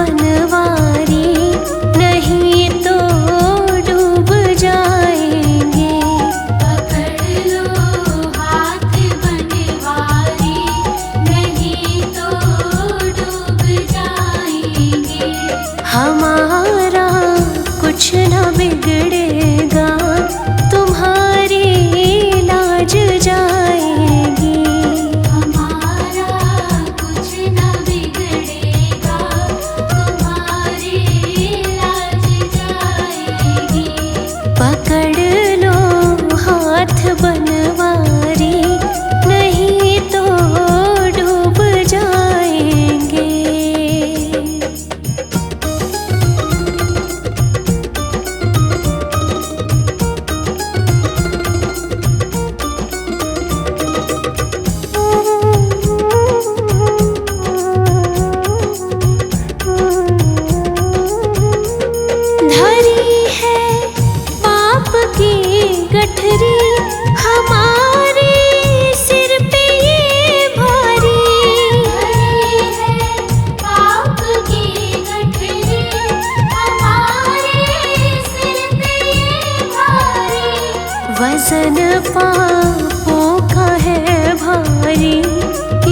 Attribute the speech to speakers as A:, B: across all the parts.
A: बनवारी, नहीं तो डूब जाएंगे।
B: पकड़ लो हाथ बनवारी, नहीं तो डूब जाएंगे।
A: हमारा कुछ न बिगड़ेगा, तुम्हारी लाज जाएगी।
B: हमारा कुछ न बिगड़ेगा, तुम्हारी लाज जाएगी।
A: पकड़ लो हाथ बनवारी, नहीं तो डूब जाएंगे। धरी है पाप की गठरी, हमारे सिर पे ये भारी।
B: धरी है पाप की गठरी, हमारे सिर पे ये भारी।
A: वजन पापों का है भारी,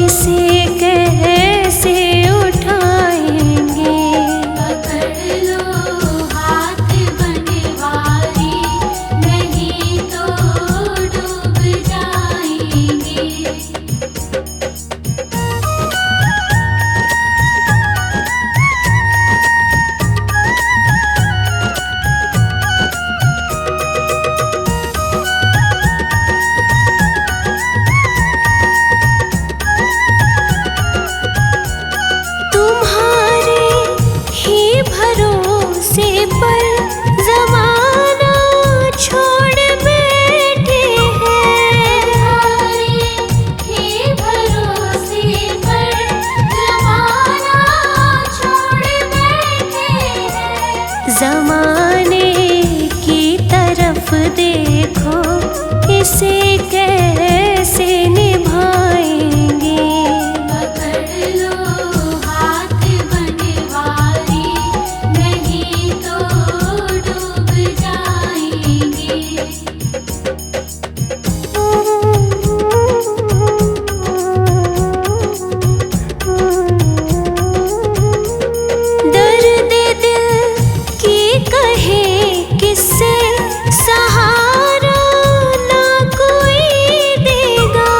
A: इसे कैसे उठाएंगे।
B: पकड़ लो हाथ बनवारी, नहीं तो डूब जाएंगे।
A: तुम्हारे ही भरोसे पर ज़माना छोड़ बैठे हैं।
B: तुम्हारे ही भरोसे पर ज़माना छोड़ बैठे हैं।
A: ज़माने की तरफ देखो, इसे कैसे निभाएंगे।
B: पकड़ लो हाथ बनवारी, नहीं तो डूब जाएंगे।
A: दर्द दिल की कहे किससे, सहारा ना कोई देगा।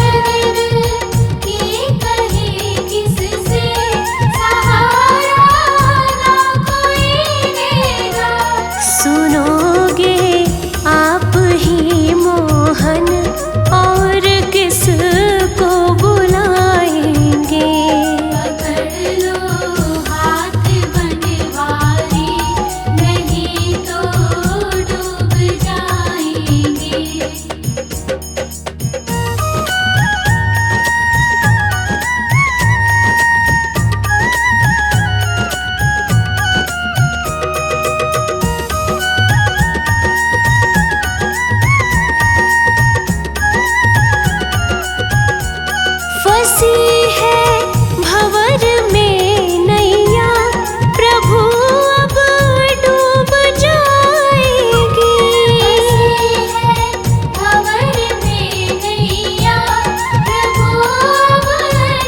B: दर्द की कहे किससे, सहारा ना कोई देगा।
A: सुनोगे आप ही मोहन, और किसको बुलाएंगे।
B: पकड़ लो हाथ बनवारी, नहीं तो डूब जाएंगे।
A: फंसी है भंवर में नैया, प्रभु अब डूब जाएगी।
B: फंसी है भंवर में नैया, प्रभु अब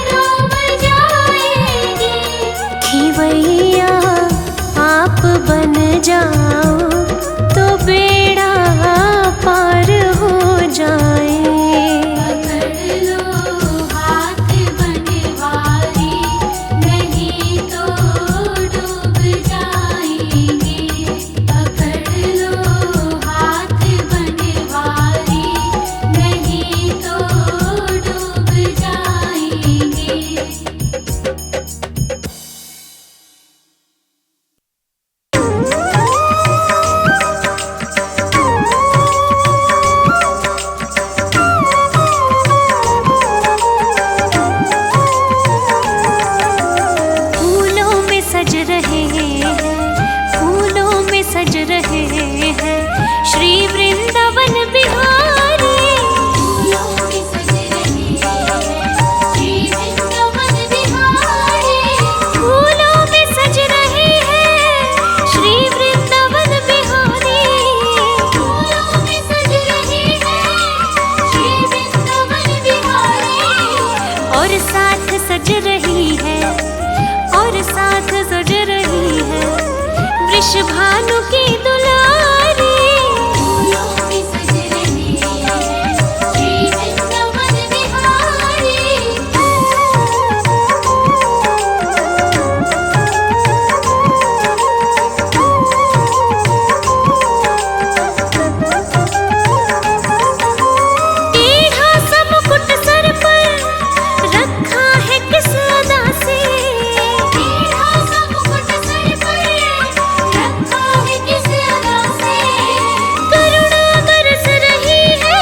B: डूब जाएगी।
A: खिवैया आप बन जाओ, तो बेड़ा पार हो जाए।
B: पकड़ लो हाथ बनवारी, नहीं तो डूब जाएंगे। पकड़ लो हाथ बनवारी, नहीं तो डूब जाएंगे।
A: फूलों में भानु की दुलारी,
B: फूलों में सज रहे हैं श्री वृंदावन बिहारी।
A: टेढ़ा सा मुकुट सर पर रखा है किस अदा से,
B: टेढ़ा सा मुकुट सर पर रखा है किस अदा से।
A: करुणा बरस रही है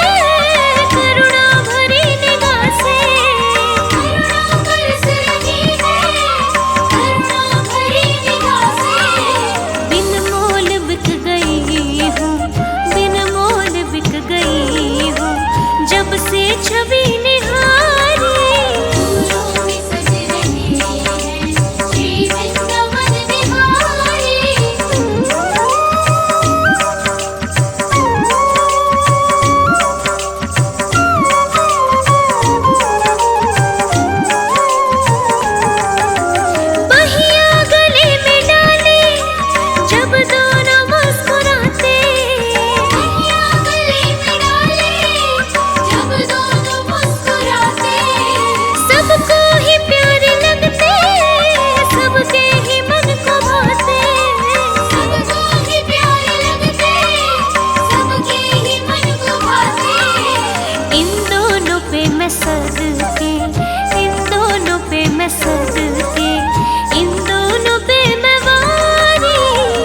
A: करुणा भरी निगाह से,
B: करुणा बरस रही है करुणा भरी निगाह से।
A: बिन मोल बिक गई हूँ, बिन मोल बिक गई हूँ, जब से छवि निहारी।
B: फूलों में सज रहे हैं श्री वृंदावन बिहारी।
A: बहिया गले में डाले जब दोनों मुस्कुराते,
B: कहिया गले में डाले जब दोनों मुस्कुराते।
A: सबको ही प्यारे लगते, सबके ही मन को भाते।
B: सबको ही प्यारे लगते सबके ही मन को भाते।
A: इन दोनों पे मैं सदके, इन दोनों पे मैं सदके, इन दोनों पे मैं वारी।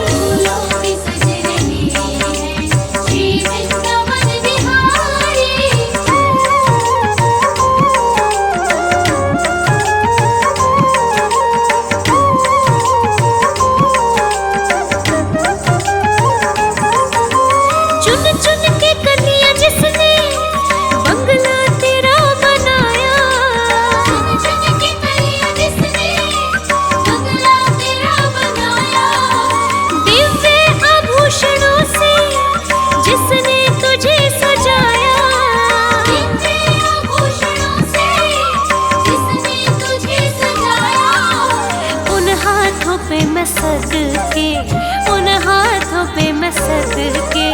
B: फूलों में सज रहे हैं श्री वृंदावन बिहारी।
A: चुन चुन के कन्या जिसने बंगला तेरा बनाया,
B: चुन चुन के कलियां जिसने बंगला तेरा बनाया।
A: दिव्य आभूषणों से जिसने तुझे सजाया,
B: दिव्य आभूषणों से जिसने तुझे सजाया।
A: उन हाथों पे मैं सदके, उन हाथों पे मैं सदके,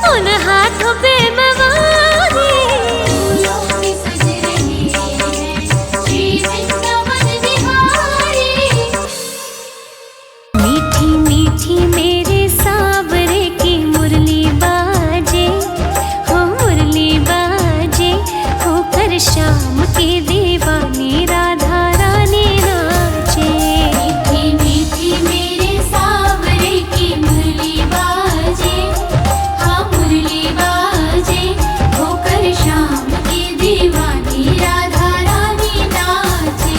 A: उन हाथों पे मैं वारी।
B: फूलों में सज रहे हैं श्री वृंदावन बिहारी।
A: मीठी मीठी मेरे सावरे की मुरली बाजे, हो मुरली बाजे, होकर शाम की दीवानी राधा रानी नाचे।
B: मीठी मीठी मेरे सावरे की मुरली बाजे, हाँ मुरली बाजे, होकर शाम की दीवानी राधा रानी नाचे।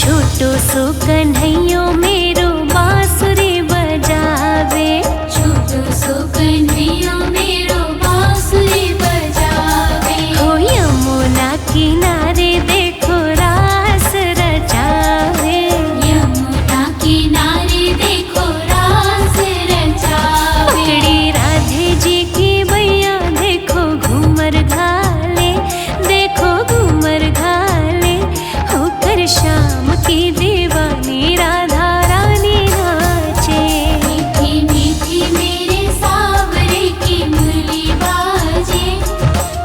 A: छोटो सो कन्हैयो मेरो बांसुरी बजावे,
B: छोटो सो कन्हैया मेरो बांसुरी बजावे।
A: हो यमुना किनारे देखो रास रचावे।
B: यमुना किनारे देखो रास रचावे।
A: पकड़ी राधे जी की मैया देखो घूमर घाले, देखो घूमर घाले, होकर शाम की दीवानी राधा रानी नाचे।
B: मीठी मीठी मेरे सावरे की मुरली बाजे,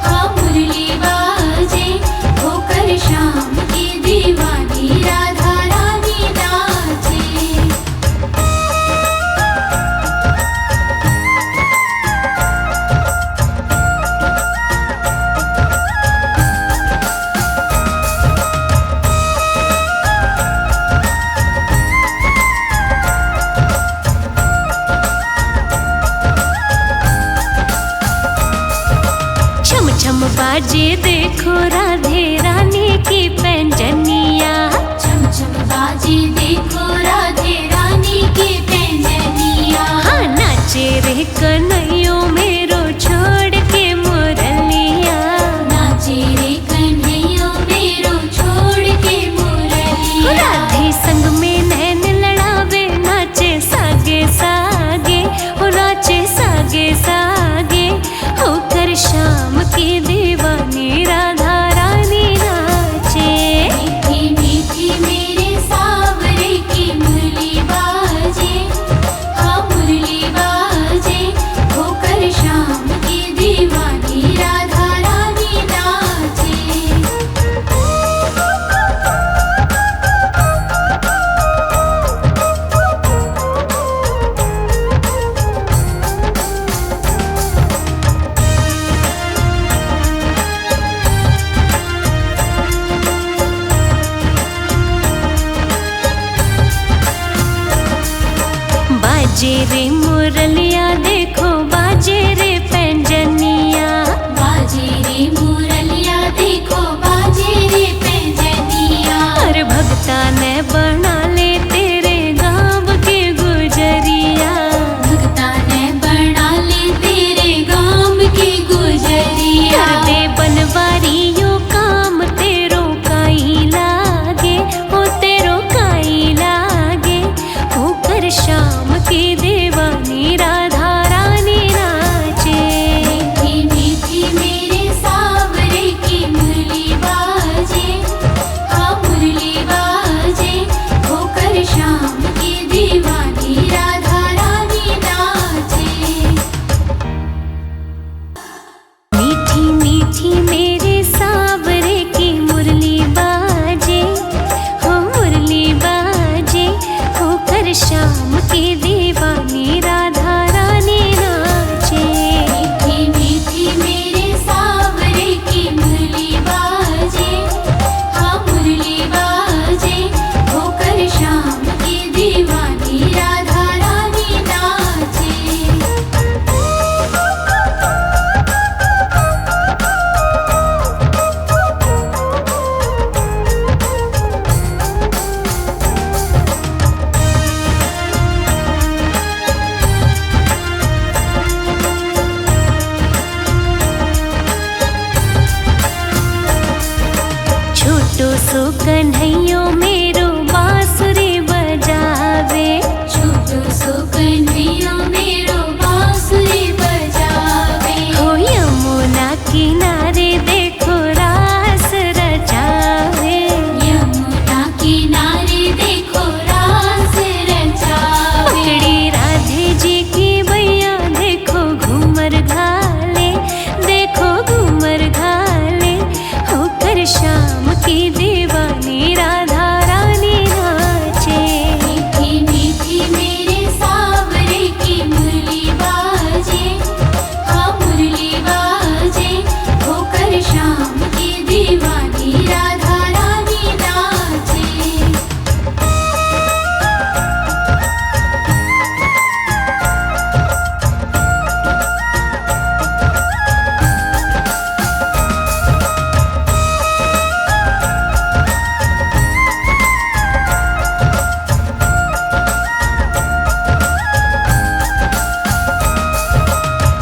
B: हाँ मुरली बाजे, होकर शाम की दीवानी राधा रानी नाचे।
A: छम छम बाजे देखो राधे रानी की पैंजनिया,
B: छम छम बाजे देखो राधे रानी की पैंजनिया।
A: हाँ नाचे रे कन्हैयो मेरो छोड़ के मुरलिया।
B: नाचे रे कन्हैया मेरो
A: बाजे रे मुरलिया देखो बाजे रे पैंजनिया,
B: बाजे रे मुरलिया देखो बाजे रे पैंजनिया।
A: हर भक्ता ने बना ले तेरे गाँव के गुजरिया,
B: भक्ता ने बना ले तेरे गाँव के गुजरिया।
A: कर दे बनवारियों काम तेरो काई लागे, हो तेरो काई लागे। होकर शाम की दीवानी राधा रानी नाचे।
B: मीठी मीठी मेरे सावरे की मुरली बाजे, हाँ मुरली बाजे। होकर शाम की दीवानी राधा रानी नाचे।
A: मीठी मीठी मेरे सावरे की मुरली बाजे, हो मुरली बाजे। होकर शाम की दीवानी राधा रानी नाचे।
B: मीठी मीठी मेरे सावरे की मुरली बाजे, हाँ मुरली बाजे। होकर शाम की दीवानी राधा रानी नाचे।
A: छोटो सो कन्हैयो मेरो बांसुरी बजावे,
B: छोटो सो कन्हैया मेरो बांसुरी बजावे।
A: हो यमुना किनारे देखो रास रचावे।
B: यमुना किनारे देखो रास रचावे।
A: पकड़ी राधे जी की बैया देखो घूमर घाले, देखो घूमर घाले। होकर शाम की दीवानी राधा रानी नाचे।
B: मीठी मीठी मेरे सावरे की मुरली बाजे, हाँ मुरली बाजे। होकर शाम की दीवानी राधा रानी नाचे।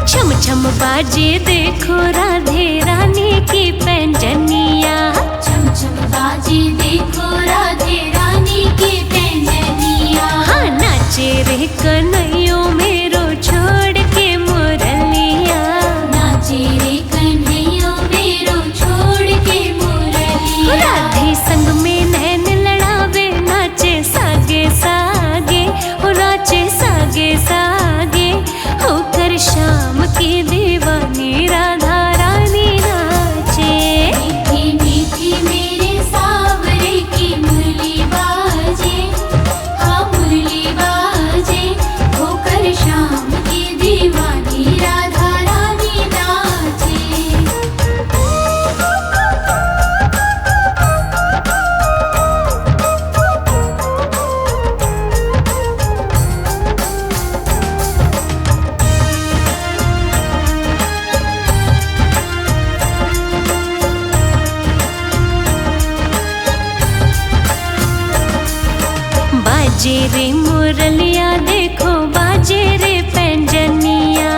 A: छम छम बाजे देखो राधे रानी की पैंजनिया,
B: छम छम बाजे देखो राधे रानी की पैंजनिया।
A: हाँ नाचे रे कन्हैयो मेरो छोड़ के मुरलिया।
B: नाचे रे कन्हैया मेरो छोड़ के मुरलिया।
A: राधे संग में नैन लड़ावे नाचे सागे सागे, हो नाचे सागे सागे। होकर शाम की दीवानी राधा रानी नाचे।
B: मीठी मीठी मेरे सावरे की मुरली बाजे, हाँ मुरली बाजे। होकर शाम की दीवानी राधा रानी नाचे।
A: बाजे रे मुरलिया देखो बाजे रे पैंजनिया,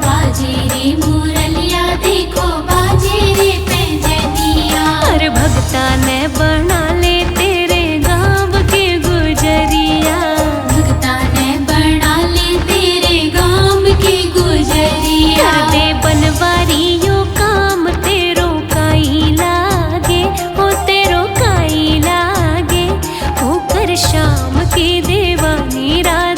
B: बाजे रे मुरलिया देखो बाजे रे पैंजनिया।
A: हर भक्ता ने बना ले तेरे गाँव के गुजरिया।
B: भक्ता ने बना ले तेरे गाँव के गुजरिया।
A: कर दे बनवारियों काम तेरो काई लागे, हो तेरो काई लागे। होकर शाम की दीवानी राधा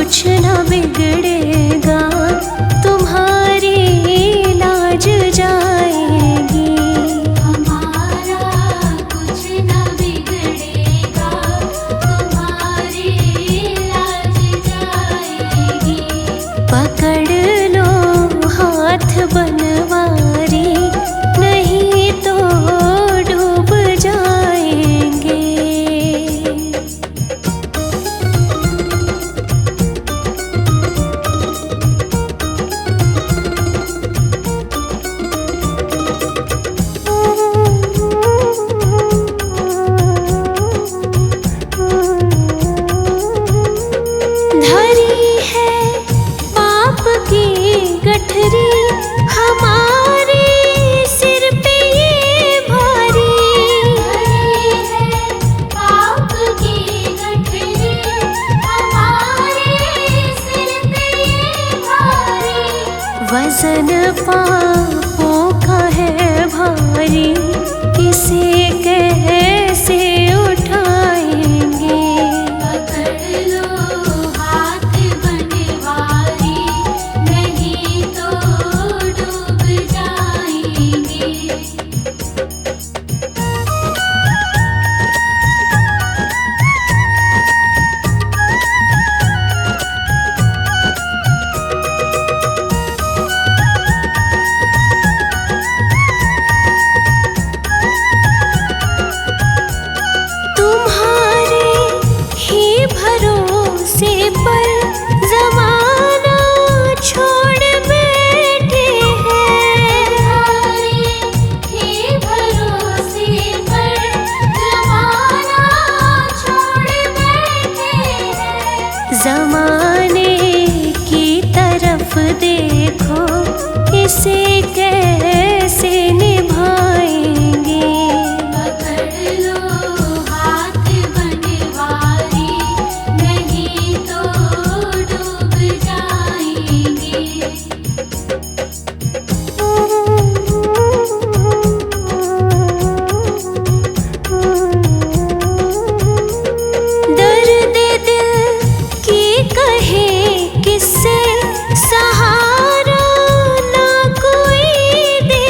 A: कुछ न बिगड़ेगा, तुम्हारी लाज जाएगी।
B: हमारा कुछ न बिगड़ेगा, तुम्हारी लाज जाएगी।
A: पकड़ लो हाथ बनवारी, नहीं तो डूब जाएंगे। धरी है पाप की गठरी, हमारे सिर पे ये भारी।
B: धरी है पाप की गठरी, हमारे सिर पे ये भारी।
A: वजन पापों का है भारी, इसे कैसे उठाएंगे।
B: पकड़ लो हाथ बनवारी, नहीं तो डूब जाएंगे।
A: तुम्हारे ही भरोसे पर ज़माना छोड़ बैठे हैं।
B: तुम्हारे ही भरोसे पर ज़माना छोड़ बैठे हैं।
A: ज़माने की तरफ देखो, इसे कैसे निभाएंगे।
B: पकड़ लो हाथ बनवारी, नहीं तो डूब जाएंगे।
A: दर्द दिल की कहे किससे, सहारा ना कोई दे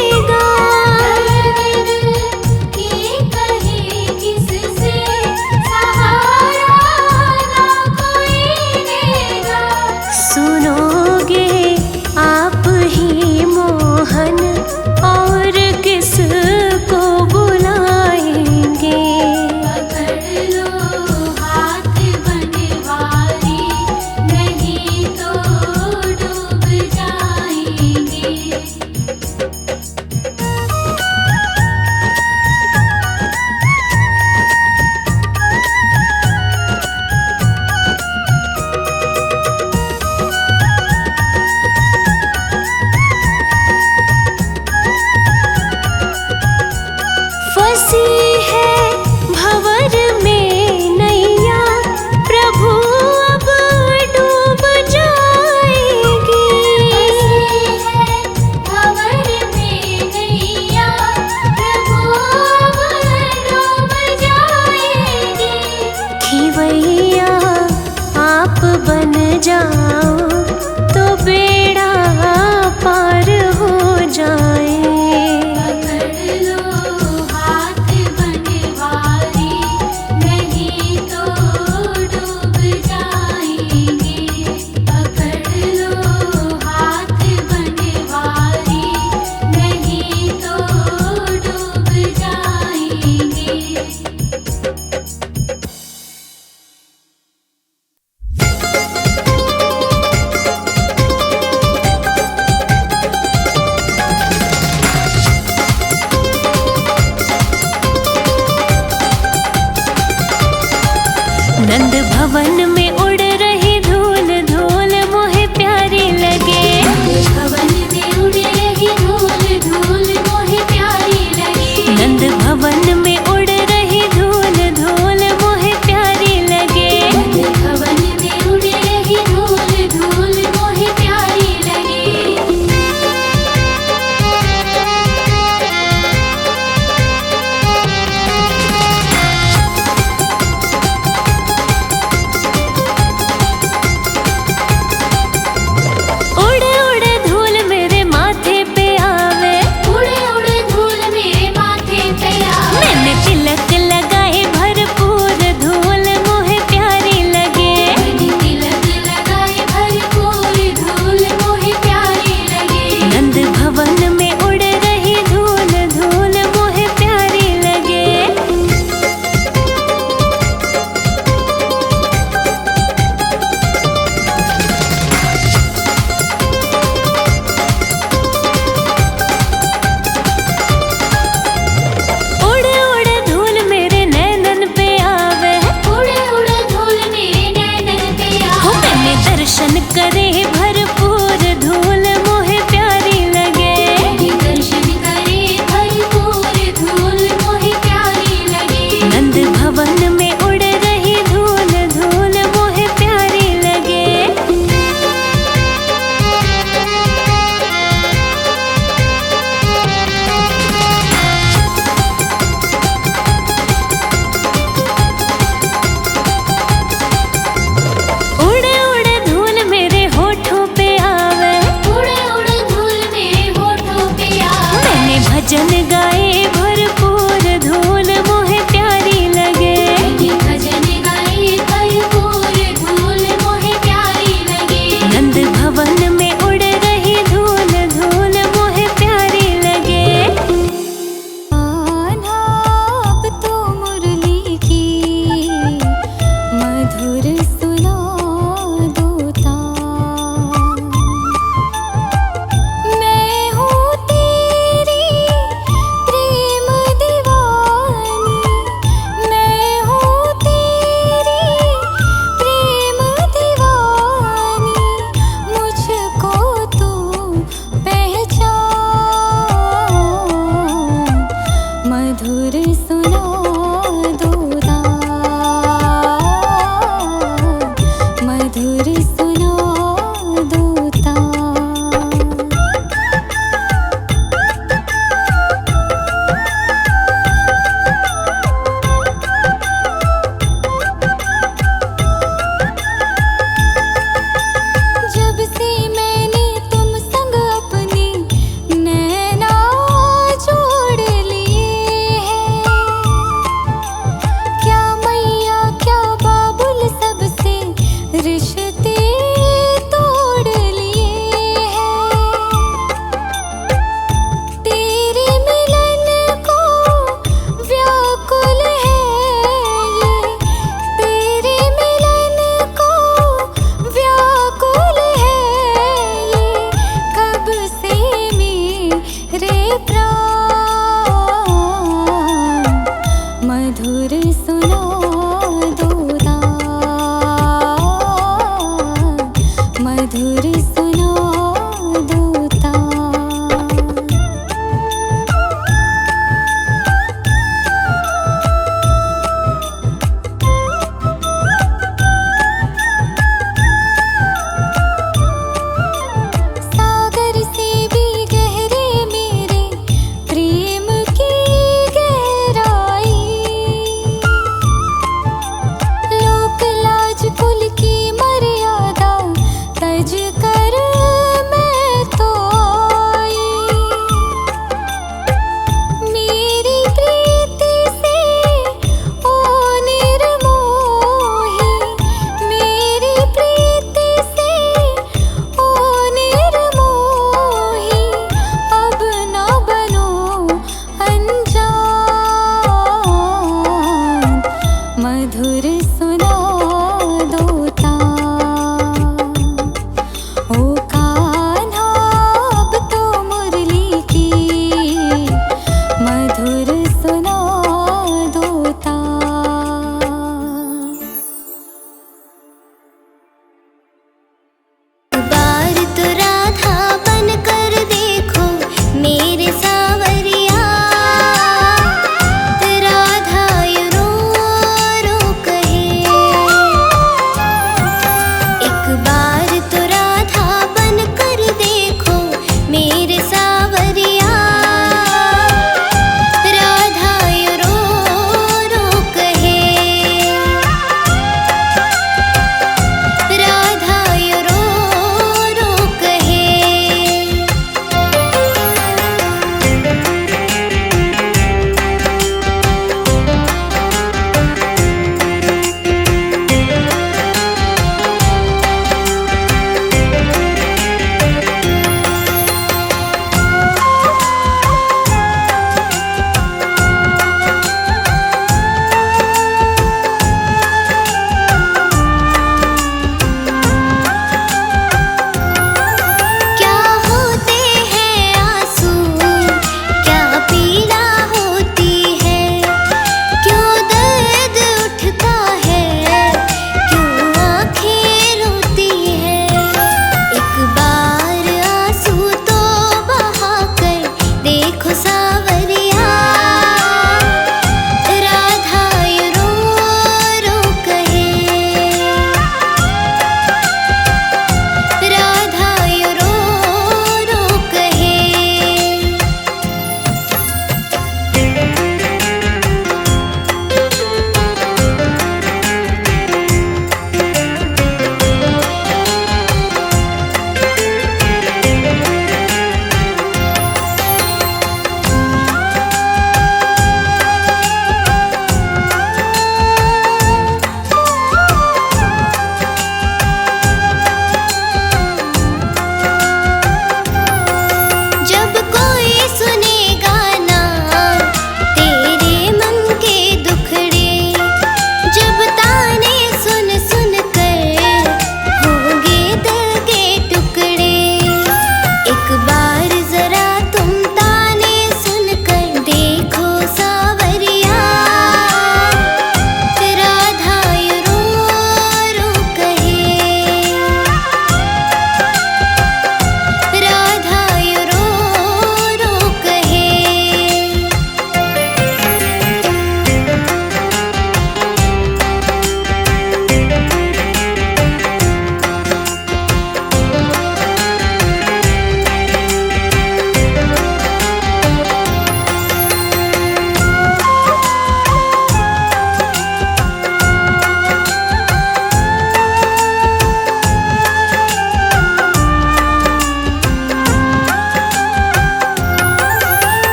A: दर्शन करे भरपूर धूल मोहे प्यारी लगे।
B: दर्शन करे भरपूर धूल मोहे प्यारी लगे।
A: नंद भवन में उड़ रही धूल धूल मोहे प्यारी लगे। उड़े उड़े धूल मेरे होठों पे आवे।
B: उड़े उड़े धूल मेरे होठों पे आवे।
A: मैंने भजन गाए भरपूर धूल मोहे प्यारी लगे।
B: मैंने भजन गाए भरपूर धूल मोहे प्यारी लगे।
A: नंद भवन में उड़ रही धूल धूल मोहे प्यारी लगे।
B: आना अब तो मुरली की मधुर सुना दोता। मैं हूँ तेरी प्रेम दीवानी। मैं हूँ तेरी प्रेम दीवानी। मुझको तू पहचान। मधुर सुना दोता। मधुर सुना दोता। जब से मैंने तुम संग अपनी नैना जोड़ लिए हैं। क्या मैया क्या बाबुल सबसे रिश्ते तोड़ लिए हैं। तेरे मिलन को व्याकुल है ये। तेरे मिलन को व्याकुल है ये। कब से मेरे प्राण। मधुर सुना दोता।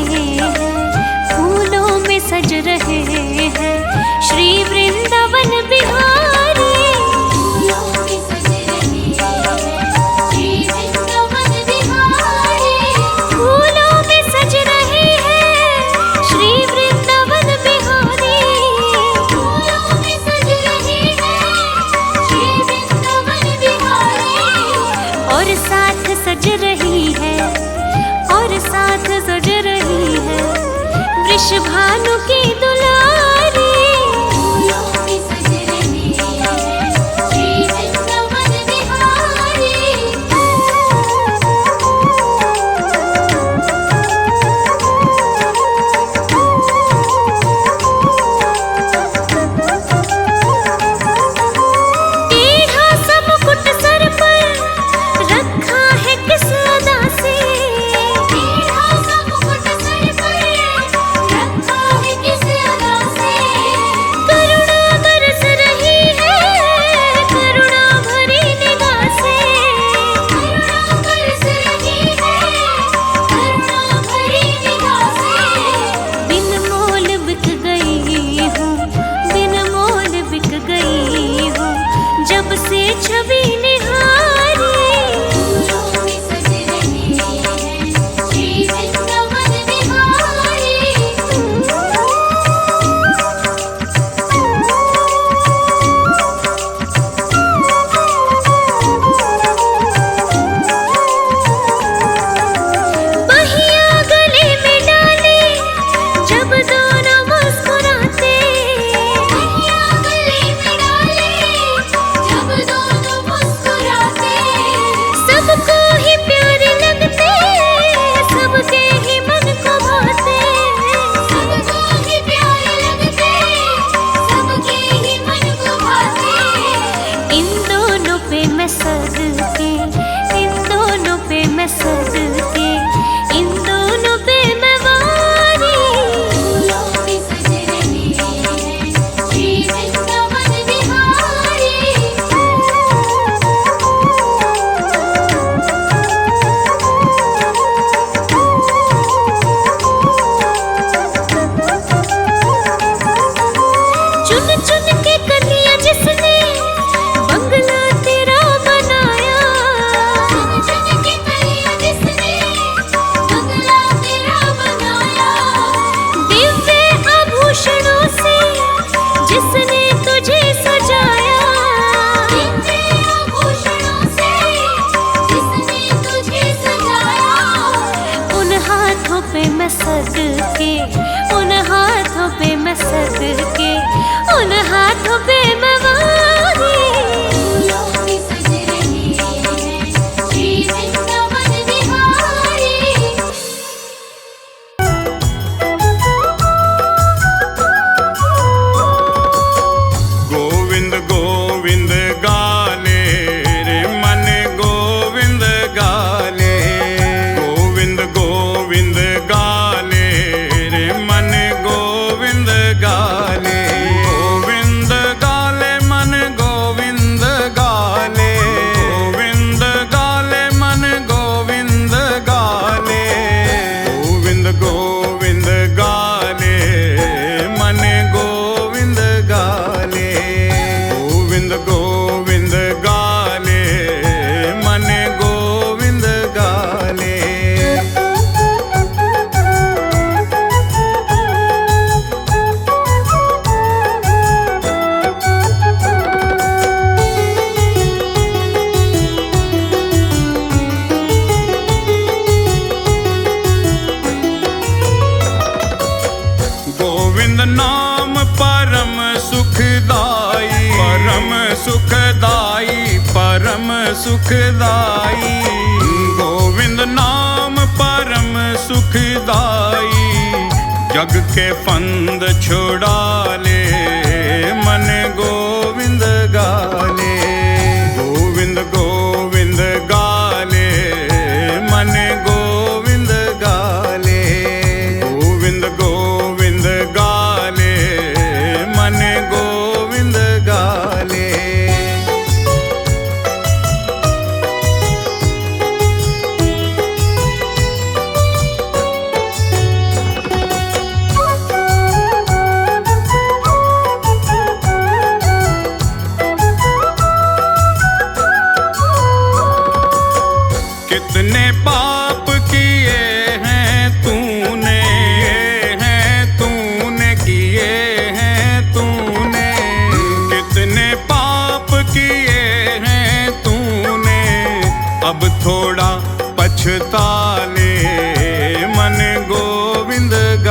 A: हैं, फूलों में सज रहे हैं श्री वृंदावन बिहारी।
B: फूलों में सज रहे हैं श्री वृंदावन बिहारी।
A: फूलों में सज रहे हैं श्री वृंदावन बिहारी।
B: फूलों में सज रहे हैं श्री वृंदावन बिहारी।
A: और साथ सज रही है, और साथ सज रही है वृषभानु की दुलारी।
B: फूलों में सज रहे हैं श्री वृंदावन बिहारी।
A: टेढ़ा सा मुकुट सर पर रखा है किस अदा से।
B: टेढ़ा सा मुकुट सर पर रखा है किस अदा से।
A: करुणा बरस रही है, करुणा भरी निगाह से।
B: करुणा बरस रही है, करुणा भरी निगाह से।
A: बिन मोल बिक गई हूँ, बिन मोल बिक गई हूँ जब से छवि निहारी।
B: फूलों में सज रहे हैं श्री वृंदावन बिहारी।
A: बहिया गले में डाले जब दोनों मुस्कुराते।
B: कहिया गले में डाले जब दोनों मुस्कुराते।
A: सबको ही प्यारे लगते, सबके ही मन को भाते।
B: सबको ही प्यारे लगते, सबके ही मन को भाते।
A: इन दोनों पे मैं सदके, इन दोनों पे मैं सदके, इन दोनों पे मैं वारी।
B: फूलों में सज रहे हैं श्री वृंदावन बिहारी।
A: चुन चुन के कन्या जिसने बंगला तेरा बनाया।
B: चुन चुन के कलियां जिसने बंगला तेरा बनाया।
A: दिव्य आभूषणों से जिसने तुझे सजाया।
B: दिव्य आभूषणों से जिसने तुझे सजाया।
A: उन हाथों पे मैं सदके, उन हाथों पे मैं सदके, उन हाथों पे मैं वारी।
B: फूलों में सज रहे हैं श्री वृंदावन बिहारी।
C: गोविंद गोविंद गाले रे मन गोविंद गाले। गोविंद गोविंद गाले रे मन गोविंद गाले। गोविंद गाले मन गोविंद गाले। गोविंद गाले मन गोविंद गाले। गोविंद गोविंद गाले मन गोविंद गाले। गोविंद गोविंद गाले मन गोविंद गाले। गोविंद नाम परम सुखदाई, परम सुखदाई, परम सुखदाई। गोविंद नाम परम सुखदाई। जग के फंद छुड़ा ले मन गोविंद गाले। गोविंद गोविंद गाले मन गोविंद गाले। गोविंद गोविंद गाले मन गोविंद गाले।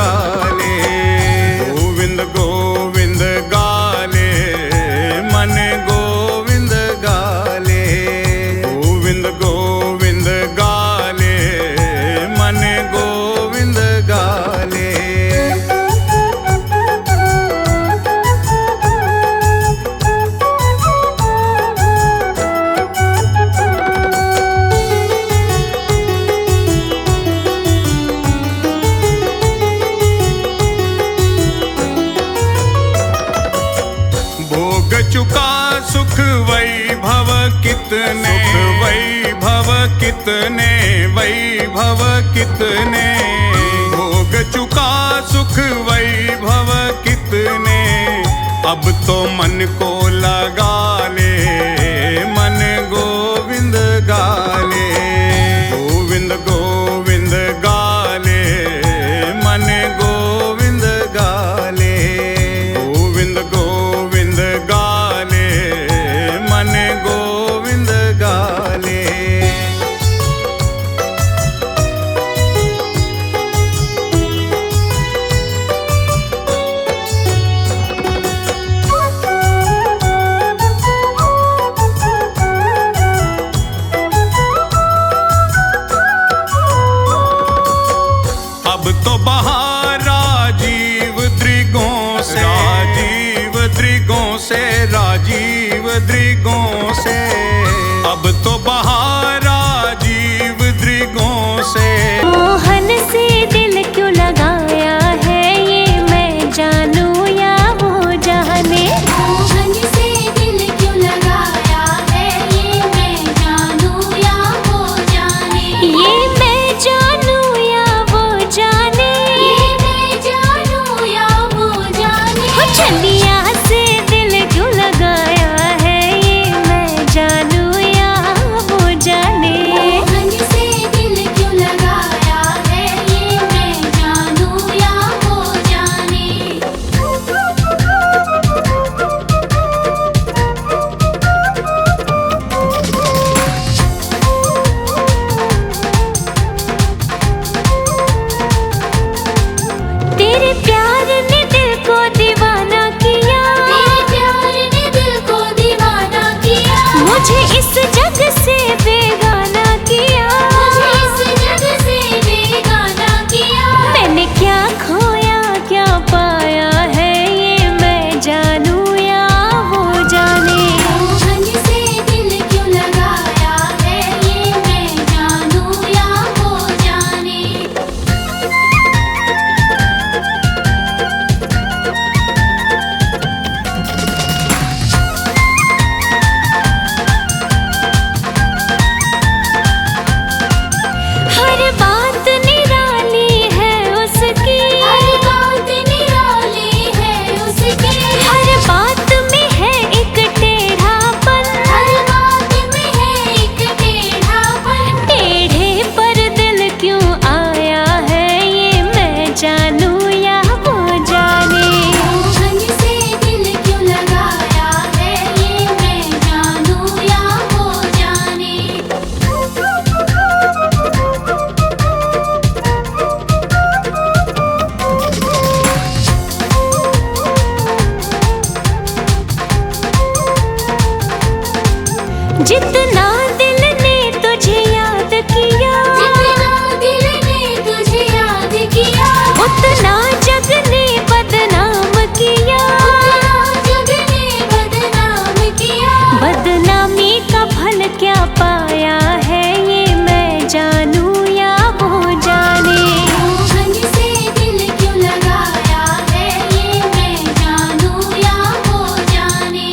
C: गाले। गोविंद गोविंद गाले मन गोविंद गाले। गोविंद गोविंद गाले मन गोविंद गाले। भोग चुका सुख वैभव कितने, वैभव कितने, वैभव कितने। भोग चुका सुख वैभव कितने, अब तो मन को लगा ले मन गोविंद गाले। गोविंद गोविंद गाले मन गोविंद गाले। गोविंद गोविंद गाले मन गोविंद गाले। अब तो बहार राजीव दृगों से, राजीव दृगों से, राजीव दृगों से। अब तो बहार राजीव दृगों से।
A: मोहन से दिल क्यों लगाया है ये मैं जानूं या वो जाने।
B: मोहन से दिल क्यों लगाया है ये मैं जानूं या वो जाने।
A: ये मैं जानूं या वो जाने।
B: ये मैं जानूं या वो जाने।
A: हो चलिया से दिल क्यों लगाया है ये मैं जानूं या वो जाने।
B: मोहन से दिल क्यों लगाया है ये मैं जानूं या वो जाने।
A: तेरे प्यार ने दिल को दीवाना किया।
B: तेरे प्यार ने दिल को दीवाना किया।
A: मुझे इस जग से बेगाना किया।
B: मुझे इस जग से बेगाना किया।
A: मैंने क्या खोया क्या पाया है ये मैं जानूं या वो जाने।
B: मोहन से दिल क्यों लगाया है ये मैं जानूं या वो जाने।
A: हर बात निराली है उसकी।
B: हर बात निराली है उसकी।
A: हर बात में है एक टेढ़ापन।
B: हर बात में है एक टेढ़ापन।
A: टेढ़े पर दिल क्यों आया है ये मैं जानूं या वो जाने।
B: मोहन से दिल क्यों लगाया है ये मैं जानूं या वो जाने।
A: जितना दिल ने तुझे याद किया,
B: जितना दिल ने तुझे याद किया।
A: उतना जग ने बदनाम किया।
B: उतना जग ने बदनाम किया।
A: बदनामी का फल क्या पाया है ये मैं जानूं या वो जाने।
B: मोहन से दिल क्यों लगाया है ये मैं जानूं या वो जाने।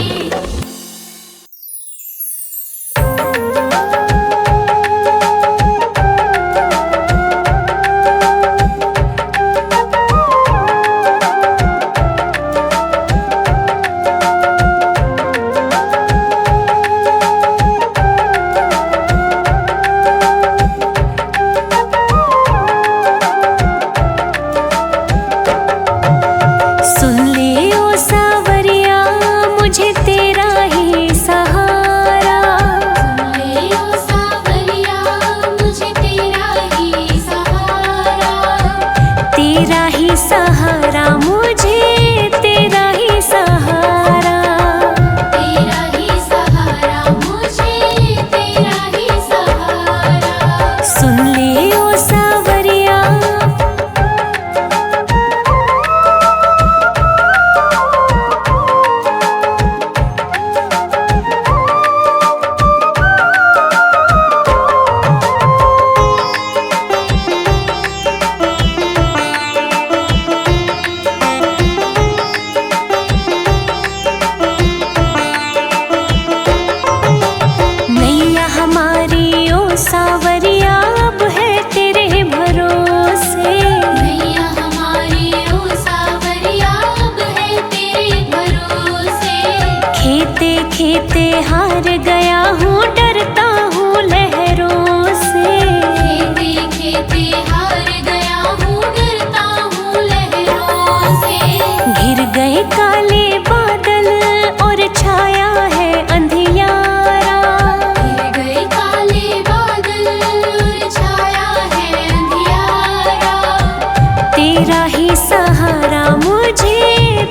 A: तेरा ही सहारा मुझे,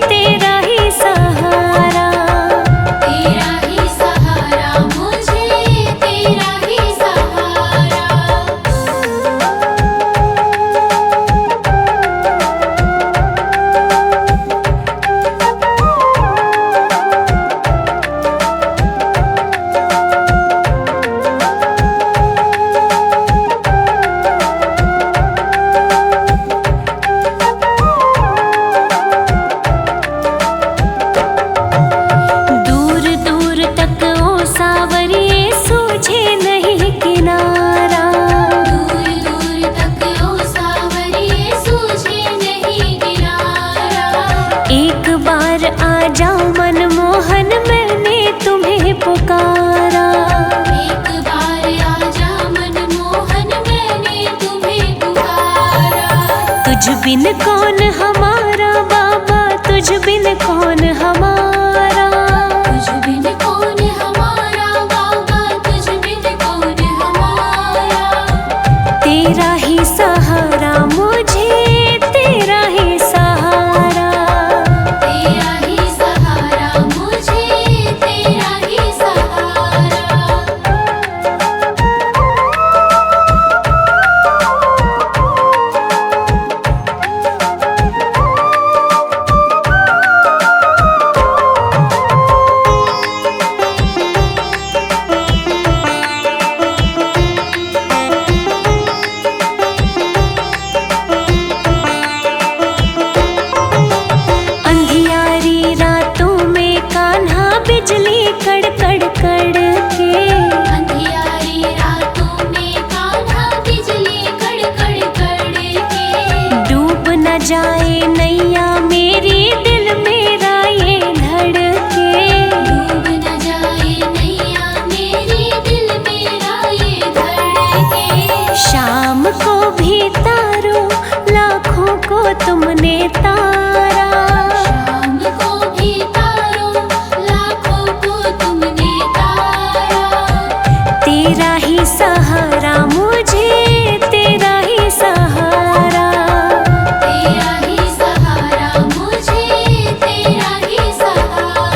A: तेरा ही सहारा।
B: तेरा ही सहारा मुझे, तेरा ही सहारा।
A: दूर दूर तक ओ सावरिए सूझे नहीं किनारा।
B: दूर दूर तक ओ सावरिए सूझे नहीं किनारा।
A: एक बार आ जाओ मनमोहन, मैंने तुम्हें पुकारा।
B: एक बार आजा मनमोहन, मैंने तुम्हें पुकारा।
A: तुझ बिन कौन हमारा बाबा, तुझ बिन कौन हमारा।
B: तुझ बिन कौन हमारा बाबा, तुझ बिन कौन हमारा।
A: तेरा ही सहारा मुझे, तेरा ही सहारा।
B: तेरा ही सहारा मुझे, तेरा ही सहारा।
A: अंधियारी रातों में कान्हा बिजली कड़कड़ कड़के।
B: अंधियारी रातों में कान्हा बिजली कड़कड़ कड़के।
A: डूब न जाए नैया मेरी, दिल मेरा ये धड़के।
B: डूब न जाए नैया मेरी, दिल मेरा ये धड़के।
A: शाम को भी तारो, लाखों को तुमने तारा।
B: शाम को भी तारो, लाखों को तुमने तारा।
A: तेरा ही सहारा मुझे, तेरा ही सहारा।
B: तेरा ही सहारा मुझे, तेरा ही सहारा।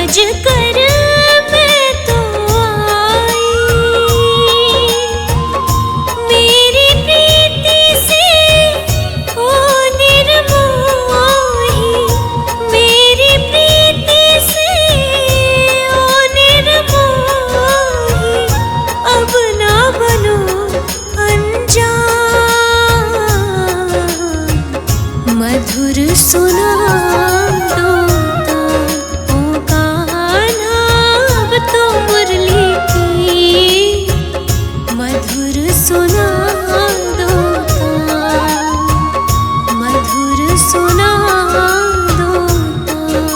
A: भज कर मैं तो आई, मेरी प्रीति से ओ निर्मोही, मेरी प्रीति से ओ निर्मोही, अब ना बनो अनजान, मधुर सुना दो तो ओ कान्हा, अब तो मुरली की मधुर सुना दो तो, मधुर सुना दो तो,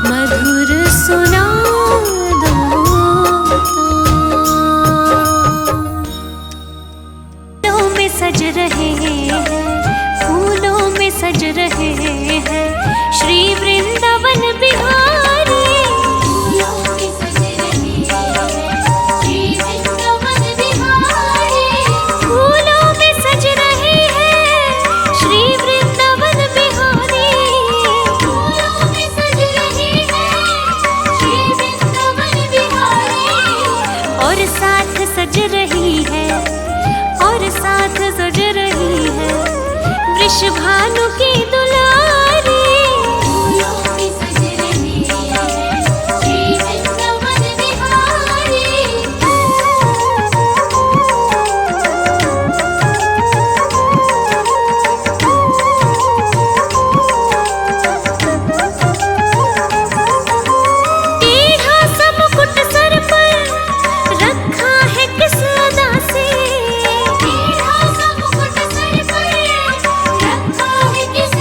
A: मधुर सुना दो तो। फूलों में सज रहे हैं, फूलों में सज रहे हैं श्री वृंदावन बिहारी,
B: फूलों में सज रहे हैं श्री वृंदावन बिहारी,
A: फूलों में सज रहे हैं श्री वृंदावन बिहारी,
B: फूलों में सज रहे हैं श्री वृंदावन बिहारी,
A: और साथ सज रही है, और साथ सज रही है वृषभानु की दुलारी,
B: फूलों में सज रहे हैं श्री वृंदावन बिहारी।
A: टेढ़ा सा मुकुट सर पर रखा है किस अदा से,
B: टेढ़ा सा मुकुट सर पर रखा है किस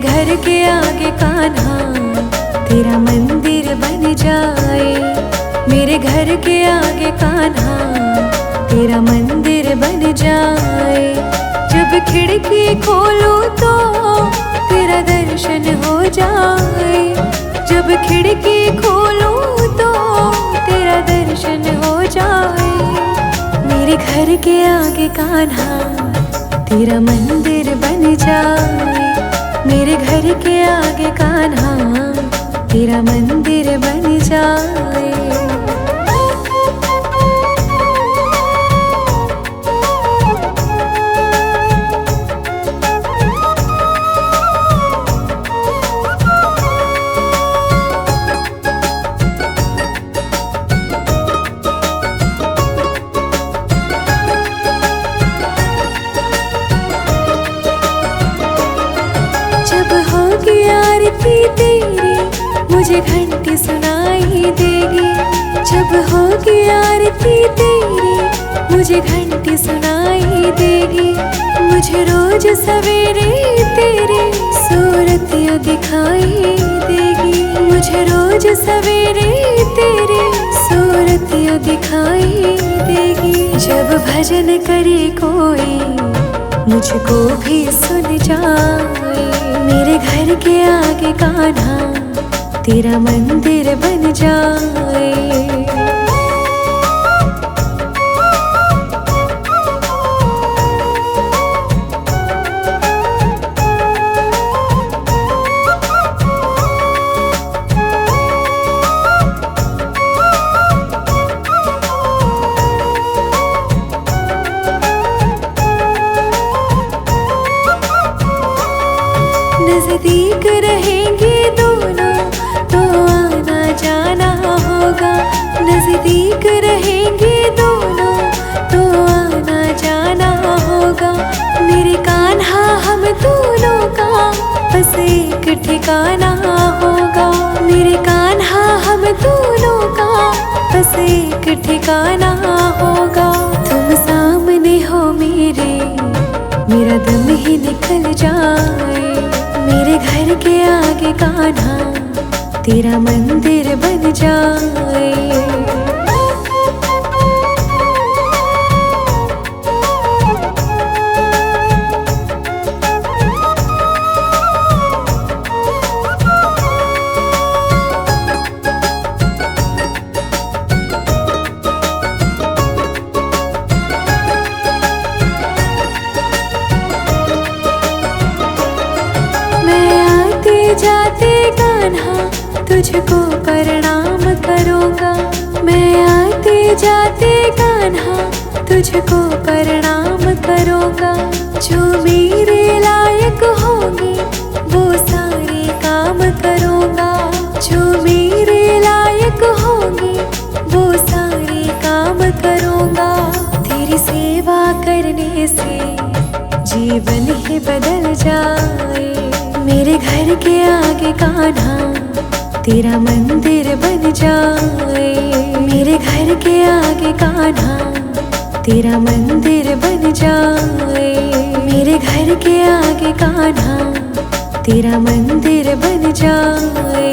A: घर के आगे कान्हा तेरा मंदिर बन जाए। मेरे घर के आगे कान्हा तेरा मंदिर बन जाए। जब खिड़की खोलूं तो तेरा दर्शन हो जाए। जब खिड़की खोलूं तो तेरा दर्शन हो जाए। मेरे घर के आगे कान्हा तेरा मंदिर बन जाए। मेरे घर के आगे कान्हा तेरा मंदिर बन जाए। आरती तेरी मुझे घंटी सुनाई देगी। जब होगी आरती तेरी मुझे घंटी सुनाई देगी। मुझे रोज सवेरे तेरी सूरतियाँ दिखाई देगी। मुझे रोज सवेरे तेरी सूरतियाँ दिखाई देगी। जब भजन करे कोई मुझको भी सुन जाए। मेरे घर के आगे कान्हा तेरा मंदिर बन जाए। नजदीक रहेंगे दोनों तो आना जाना होगा। नजदीक रहेंगे दोनों तो आना जाना होगा। मेरे कान्हा हम दोनों का बस एक ठिकाना होगा। मेरे कान्हा हम दोनों का बस एक ठिकाना होगा। तुम सामने हो मेरे, मेरा दम ही निकल जाए। मेरे घर के आगे कान्हा तेरा मंदिर बन जाए। जाते कान्हा तुझको प्रणाम करूँगा। मैं आते जाते कान्हा तुझको प्रणाम करूँगा। जो मेरे लायक होंगे वो सारे काम करूँगा। जो मेरे लायक होंगे वो सारे काम करूँगा। तेरी सेवा करने से जीवन ही बदल जाए। मेरे घर के आगे कान्हा तेरा मंदिर बन जाए। मेरे घर के आगे कान्हा तेरा मंदिर बन जाए। मेरे घर के आगे कान्हा तेरा मंदिर बन जाए।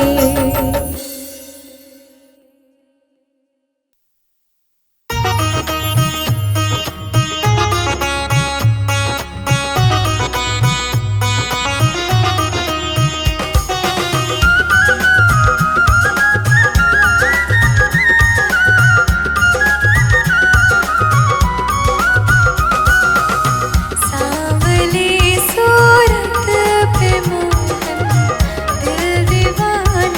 A: सावली सूरत पे मोहन दिल दीवाना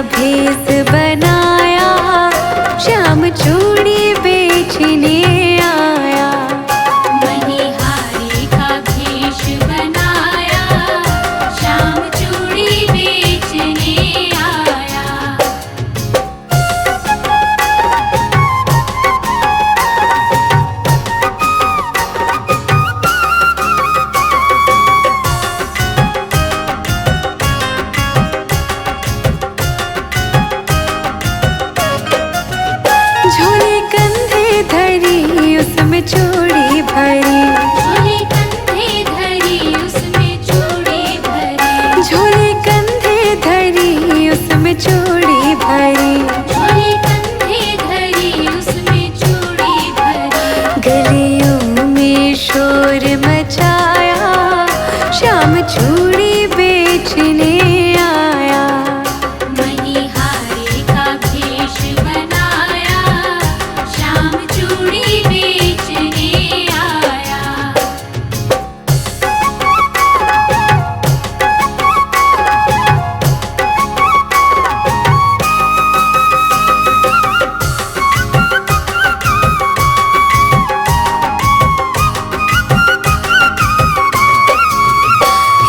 A: भेष बनाया, श्याम चूड़ी बेचने आया।
B: मणिहारी का भेष बनाया, श्याम चूड़ी बेचने आया।
A: झोले कंधे धरी उसमें चूड़ी भरी,
B: झोले कंधे धरी उसमें चूड़ी भरी,
A: झोले कंधे धरी उसमें चूड़ी भरी।
B: झोले कंधे धरी उसमें चूड़ी भरी।
A: गलियों में शोर मचाया, श्याम चूड़ी बेचने आया।
B: मणिहारी का भेष बनाया, श्याम चूड़ी बेचने आया।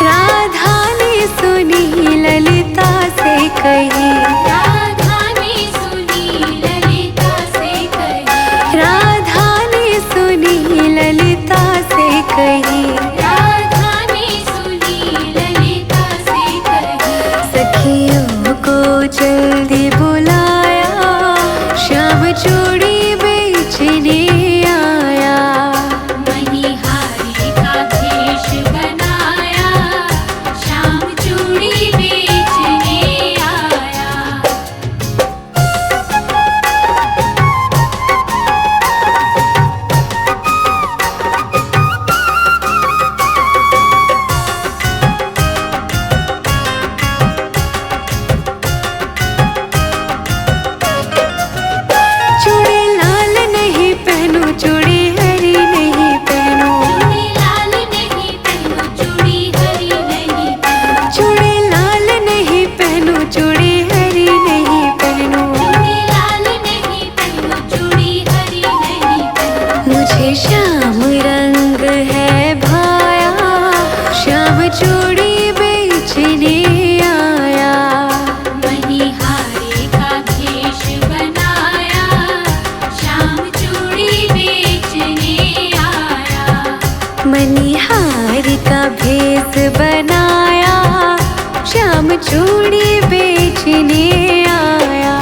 A: राधा ने सुनी ललिता से कही,
B: राधा ने सुनी ललिता से कही,
A: राधा ने सुनी ललिता से कही।
B: राधा ने सुनी ललिता से कही।
A: सखियों को जल्दी बुलाया, श्याम चूड़ी बेचने आया।
B: मणिहारी का भेष बनाया, श्याम चूड़ी बेचने आया।
A: चूड़ी लाल नहीं पहनू, चूड़ी हरी नहीं पहनू,
B: चूड़ी लाल नहीं पहनो, चूड़ी हरी नहीं पहनो,
A: चूड़ी लाल नहीं पहनू, चूड़ी हरी नहीं पहनू।
B: चूड़ी लाल नहीं पहनो, चूड़ी हरी नहीं पहनो।
A: मुझे श्याम रंग है भाया, श्याम चूड़ी बेचने आया।
B: मणिहारी का भेष बनाया, श्याम चूड़ी बेचने आया।
A: मणिहार का भेष बनाया, श्याम चूड़ी बेचने आया।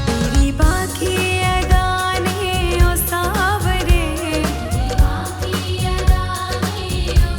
A: तेरी बाकी अदाने ओ सावरे,
B: बाकी अदाने ओ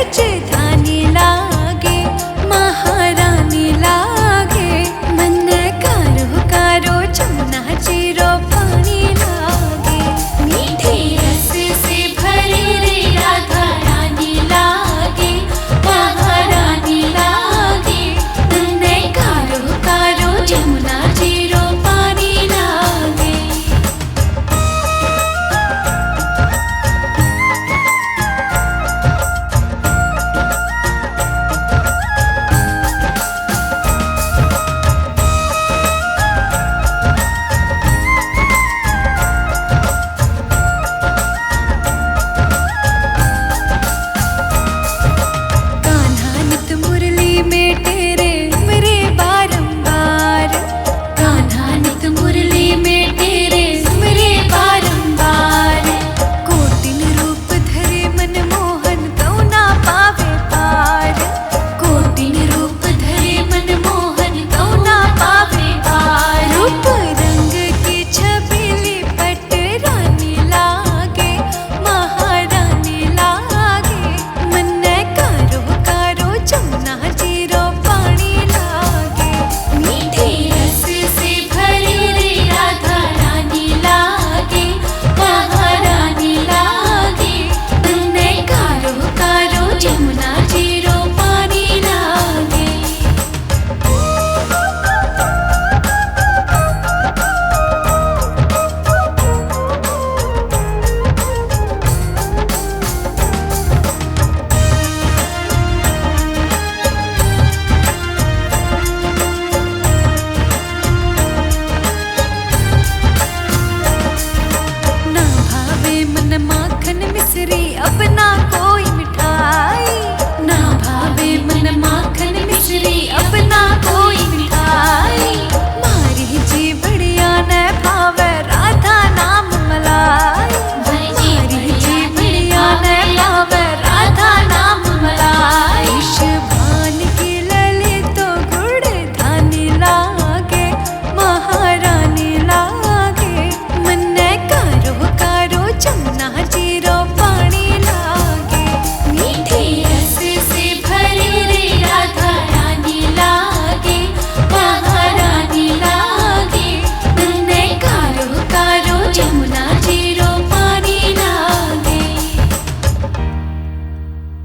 A: रच